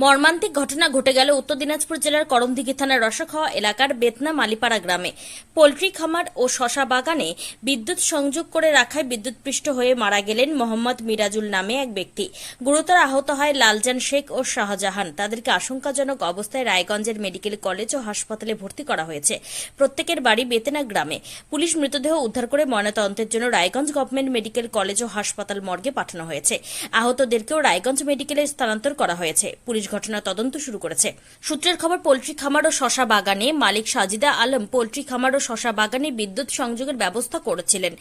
মর্মান্তিক ঘটনা ঘটে গেল উত্তর দিনাজপুর জেলার করমদিঘি থানার রসখাওয়া এলাকার বেতনা মালিপাড়া গ্রামে। পোল্ট্রি খামার ও শশা বাগানে বিদ্যুৎ সংযোগ করে রাখায় বিদ্যুৎপৃষ্ট হয়ে মারা গেলেন মোহাম্মদ মিরাজুল নামে এক ব্যক্তি। গুরুতর আহত হয় লালজান শেখ ও শাহজাহান। তাদেরকে আশঙ্কাজনক অবস্থায় রায়গঞ্জের মেডিকেল কলেজ ও হাসপাতালে ভর্তি করা হয়েছে। প্রত্যেকের বাড়ি বেতনা গ্রামে। পুলিশ মৃতদেহ উদ্ধার করে ময়নাতদন্তের জন্য রায়গঞ্জ গভর্নমেন্ট মেডিকেল কলেজ ও হাসপাতাল মর্গে পাঠানো হয়েছে। আহতদেরকেও রায়গঞ্জ মেডিকেলে স্থানান্তর করা হয়েছে। পুলিশ ঘটনা তদন্ত শুরু করেছে। সূত্রের খবর, পোল্ট্রি খামার ও শশা বাগানে মালিক সাজিদা আলম পোল্ট্রি খামার ও শশা বাগানে বিদ্যুৎ সংযোগের ব্যবস্থা করেছিলেন।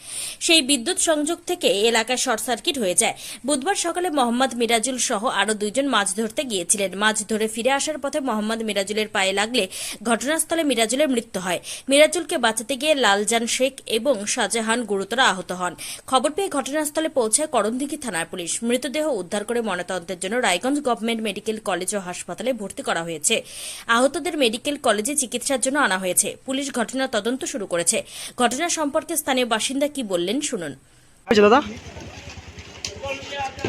সেই বিদ্যুৎ সংযোগ থেকে এলাকায় শর্ট সার্কিট হয়ে যায়। বুধবার সকালে মোহাম্মদ মিরাজুল সহ আরো দুইজন মাছ ধরতে গিয়েছিলেন। মাছ ধরে ফিরে আসার পথে মোহাম্মদ মিরাজুলের পায়ে লাগলে ঘটনাস্থলে মিরাজুলের মৃত্যু হয়। মিরাজুলকে বাঁচাতে গিয়ে লালজান শেখ এবং শাহজাহান গুরুতর আহত হন। খবর পেয়ে ঘটনাস্থলে পৌঁছায় করমদিঘি থানার পুলিশ। মৃতদেহ উদ্ধার করে ময়নাতদন্তের জন্য রায়গঞ্জ গভর্নমেন্ট মেডিকেল কলেজ ও হাসপাতালে ভর্তি করা হয়েছে। আহতদের মেডিকেল কলেজে চিকিৎসার জন্য আনা হয়েছে। পুলিশ ঘটনা তদন্ত শুরু করেছে। ঘটনা সম্পর্কে স্থানীয় বাসিন্দা কি বললেন শুনুন। দাদা,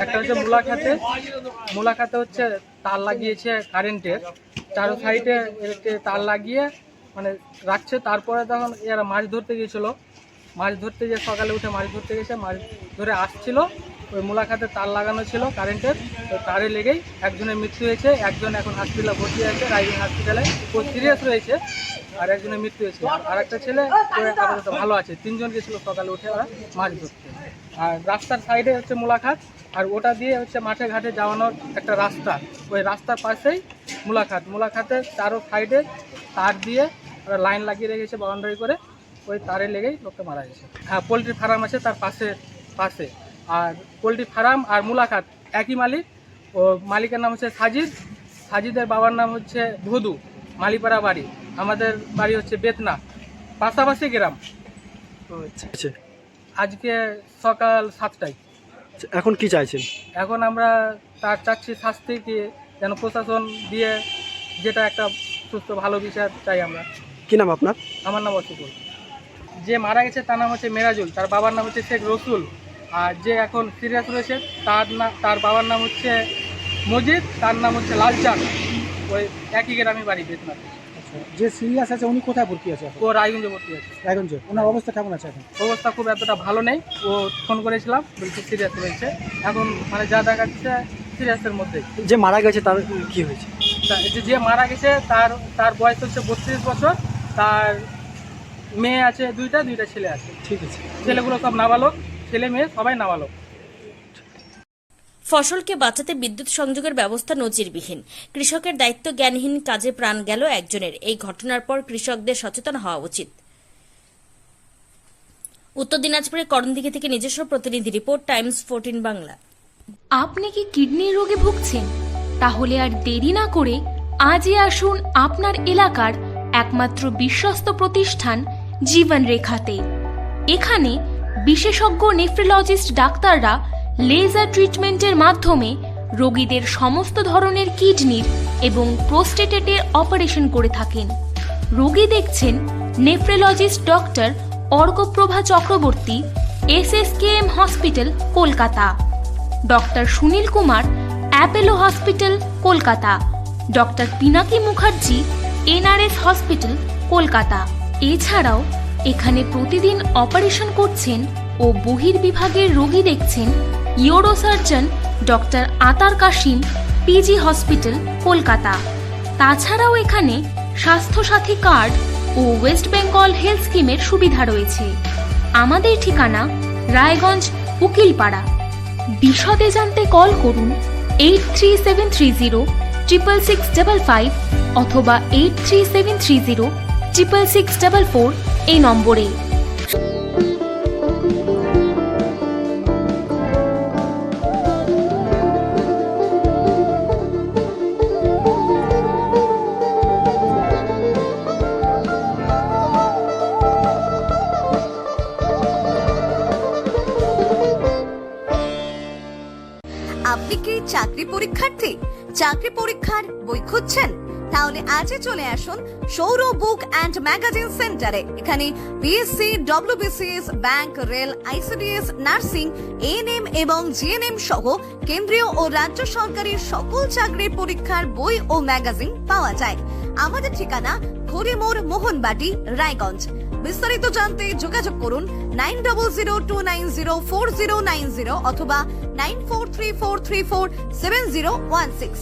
একটা হচ্ছে মুলাখাতে হচ্ছে তার লাগিয়েছে কারেন্টের, চারো সাইডে তার লাগিয়ে মানে রাখছে। তারপরে তখন এরা মাছ ধরতে গিয়েছিল, মাছ ধরতে গিয়ে সকালে উঠে মাছ ধরতে গেছে, মাছ ধরে আসছিল। ওই মুলাখাতে তার লাগানো ছিল কারেন্টের, তো তারে লেগেই একজনের মৃত্যু হয়েছে। একজন এখন হসপিটালে ভর্তি আছে, রায়গঞ্জ হসপিটালে, ও সিরিয়াস রয়েছে। আর একজনের মৃত্যু হয়েছে। আর একটা ছেলে আপাতত ভালো আছে। তিনজন গেছিলো সকালে উঠে ওরা মাছ ধরতে। আর রাস্তার সাইডে হচ্ছে মুলাখাত, আর ওটা দিয়ে হচ্ছে মাঠে ঘাটে যাওয়ানোর একটা রাস্তা। ওই রাস্তার পাশেই মুলাখাতের চারো সাইডে তার দিয়ে ওরা লাইন লাগিয়ে রেখেছে বাউন্ডারি করে। ওই তারে লেগেই লোকটা মারা গেছে। হ্যাঁ, পোলট্রি ফার্ম আছে তার পাশে। আর পোলট্রি ফার্ম আর মুলাখাত একই মালিক। ও মালিকের নাম হচ্ছে সাজিদের বাবার নাম হচ্ছে ভদু, মালিপাড়া বাড়ি। আমাদের বাড়ি হচ্ছে বেতনা, পাশাপাশি গ্রাম। আচ্ছা, আজকে সকাল 7টায়। এখন কি চাইছেন? এখন আমরা তার চাচ্ছি শাস্তি, কি যেন প্রশাসন দিয়ে যেটা একটা সুস্থ ভালো বিচার চাই আমরা। কি নাম আপনার? আমার নাম অসুকুল। যে মারা গেছে তার নাম হচ্ছে মেরাজুল, তার বাবার নাম হচ্ছে শেখ রসুল। আর যে এখন সিরিয়াস রয়েছে তার বাবার নাম হচ্ছে মজিদ, তার নাম হচ্ছে লালচান। ওই একই গ্রামে বাড়ি বেতনা। যে সিরিয়াস আছে উনি কোথায় ভর্তি আছে? ও রায়গঞ্জে ভর্তি আছে। রায়গঞ্জে। ওনার অবস্থা কেমন আছে এখন? অবস্থা খুব এতটা ভালো নেই। ও ফোন করেছিলাম, বলছে সিরিয়াস রয়েছে। এখন মানে যা দেখা যাচ্ছে সিরিয়াসের মধ্যেই। যে মারা গেছে তার কি হয়েছে? যে মারা গেছে তার বয়স হচ্ছে 32 বছর। তার মেয়ে আছে দুইটা ছেলে আছে। ঠিক আছে। ছেলেগুলো সব নাবালক, ছেলে মেয়ে সবাই নাবালক। ফসলকে বাঁচাতে বিদ্যুৎ সংযোগের ব্যবস্থা নজিরবিহীন। কৃষকের দায়িত্ব জ্ঞানহীন কাজে প্রাণ গেল একজনের। এই ঘটনার পর কৃষকদের সচেতন হওয়া উচিত। উত্তর দিনাজপুরের করমদিঘি থেকে নিজস্ব প্রতিনিধি রিপোর্ট, টাইমস 14 বাংলা। আপনি কি কিডনির রোগে ভুগছেন? তাহলে আর দেরি না করে আজই আসুন আপনার এলাকার একমাত্র বিশ্বস্ত প্রতিষ্ঠান জীবন রেখাতে। এখানে বিশেষজ্ঞ নেফ্রোলজিস্ট ডাক্তাররা লেজার ট্রিটমেন্টের মাধ্যমে রোগীদের সমস্ত ধরনের কিডনির এবং প্রোস্টেটের অপারেশন করে থাকেন। রোগী দেখছেন nephrologist doctor Arkaprava Chakraborty, SSKM hospital, Kolkata. Doctor Sunil Kumar, Apollo hospital, Kolkata. Doctor Pinaki Mukherjee, NRS hospital, Kolkata. এছাড়াও এখানে প্রতিদিন অপারেশন করছেন ও বহির্বিভাগের রোগী দেখছেন ইউরোসার্জন ডক্টর আতার কাশিম, PG হসপিটাল, কলকাতা। তাছাড়াও এখানে স্বাস্থ্যসাথী কার্ড ও ওয়েস্ট বেঙ্গল হেলথ স্কিমের সুবিধা রয়েছে। আমাদের ঠিকানা রায়গঞ্জ, উকিলপাড়া। বিশদে জানতে কল করুন 8373066655 অথবা 8373066644 এই নম্বরে। আপনি কি চাকরি পরীক্ষার্থী? চাকরি পরীক্ষার বই খুঁজছেন? তাহলে আজই চলে আসুন সৌর বুক অ্যান্ড ম্যাগাজিন সেন্টারে। এখানে BSc, WBCS, bank, rail, ICDS, nursing, ANM এবং জিএনএম সহ কেন্দ্রীয় ও রাজ্য সরকারের সকল চাকরির পরীক্ষার বই ও ম্যাগাজিন পাওয়া যায়। আমাদের ঠিকানা ঘড়িমোড়, মোহনবাটি, রায়গঞ্জ। বিস্তারিত জানতে যোগাযোগ করুন 9002904090 অথবা 9434347016।